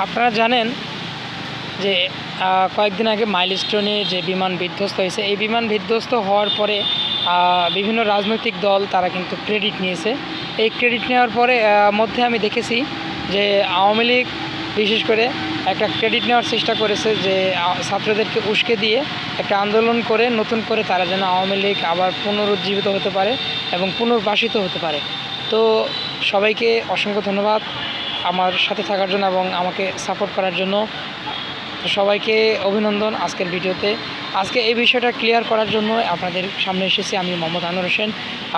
আপনারা জানেন যে কয়েকদিন আগে মাইলস্টোনে যে বিমান বিধ্বস্ত হয়েছে, এই বিমান বিধ্বস্ত হওয়ার পরে বিভিন্ন রাজনৈতিক দল তারা কিন্তু ক্রেডিট নিয়েছে। এই ক্রেডিট নেওয়ার পরে মধ্যে আমি দেখেছি যে আওয়ামী লীগ বিশেষ করে একটা ক্রেডিট নেওয়ার চেষ্টা করেছে যে ছাত্রদেরকে উস্কে দিয়ে একটা আন্দোলন করে নতুন করে তারা যেন আওয়ামী লীগ আবার পুনরুজ্জীবিত হতে পারে এবং পুনর্বাসিত হতে পারে। তো সবাইকে অসংখ্য ধন্যবাদ আমার সাথে থাকার জন্য এবং আমাকে সাপোর্ট করার জন্য। সবাইকে অভিনন্দন আজকের ভিডিওতে। আজকে এই বিষয়টা ক্লিয়ার করার জন্য আপনাদের সামনে এসেছি আমি মোহাম্মদ আনোয়ার হোসেন।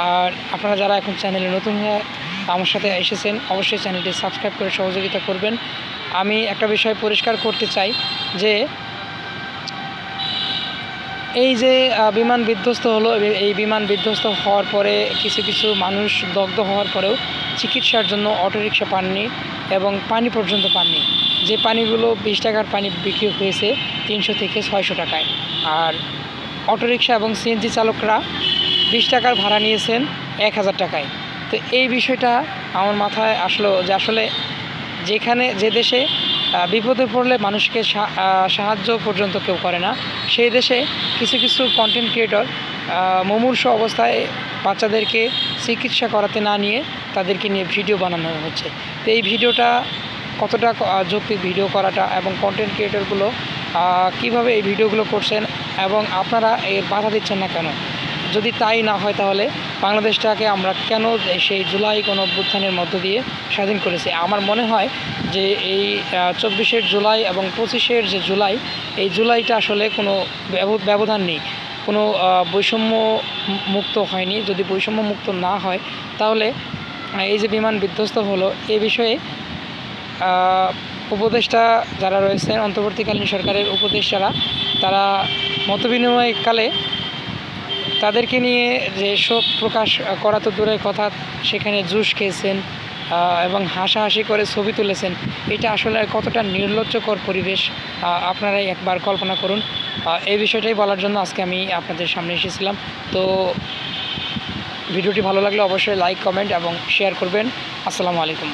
আর আপনারা যারা এখন চ্যানেলে নতুন হয়ে আমার সাথে এসেছেন অবশ্যই চ্যানেলটি সাবস্ক্রাইব করে সহযোগিতা করবেন। আমি একটা বিষয় পরিষ্কার করতে চাই যে এই যে বিমান বিধ্বস্ত হলো, এই বিমান বিধ্বস্ত হওয়ার পরে কিছু কিছু মানুষ দগ্ধ হওয়ার পরেও চিকিৎসার জন্য অটোরিকশা পাননি এবং পানি পর্যন্ত পাননি। যে পানিগুলো 20 টাকার পানি বিক্রি হয়েছে 300 থেকে 600 টাকায়, আর অটোরিকশা এবং সিএনজি চালকরা 20 টাকার ভাড়া নিয়েছেন 1000 টাকায়। তো এই বিষয়টা আমার মাথায় আসলো যে আসলে যেখানে যে দেশে বিপদে পড়লে মানুষকে সাহায্য পর্যন্ত কেউ করে না, সেই দেশে কিছু কিছু কন্টেন্ট ক্রিয়েটর মুমূর্ষু অবস্থায় বাচ্চাদেরকে চিকিৎসা করাতে না নিয়ে তাদেরকে নিয়ে ভিডিও বানানো হচ্ছে। তো এই ভিডিওটা কতটা যৌক্তিক ভিডিও করাটা এবং কন্টেন্ট ক্রিয়েটরগুলো কীভাবে এই ভিডিওগুলো করছেন এবং আপনারা এর বাধা দিচ্ছেন না কেন? যদি তাই না হয় তাহলে বাংলাদেশটাকে আমরা কেন সেই জুলাই গণঅভ্যুত্থানের মধ্য দিয়ে স্বাধীন করেছি? আমার মনে হয় যে এই 24 জুলাই এবং 25 যে জুলাই, এই জুলাইটা আসলে কোনো ব্যবধান নেই, কোনো বৈষম্য মুক্ত হয়নি। যদি বৈষম্য মুক্ত না হয় তাহলে এই যে বিমান বিধ্বস্ত হলো এই বিষয়ে উপদেষ্টা যারা রয়েছেন, অন্তর্বর্তীকালীন সরকারের উপদেষ্টারা, তারা মতবিনিময়কালে তাদেরকে নিয়ে যে শোক প্রকাশ করা তো দূরের কথা, সেখানে জুস খেয়েছেন এবং হাসাহাসি করে ছবি তুলেছেন। এটা আসলে কতটা নির্লজ্জকর পরিবেশ আপনারাই একবার কল্পনা করুন। এই বিষয়টাই বলার জন্য আজকে আমি আপনাদের সামনে এসেছিলাম। তো ভিডিওটি ভালো লাগলে অবশ্যই লাইক, কমেন্ট এবং শেয়ার করবেন। আসসালামু আলাইকুম।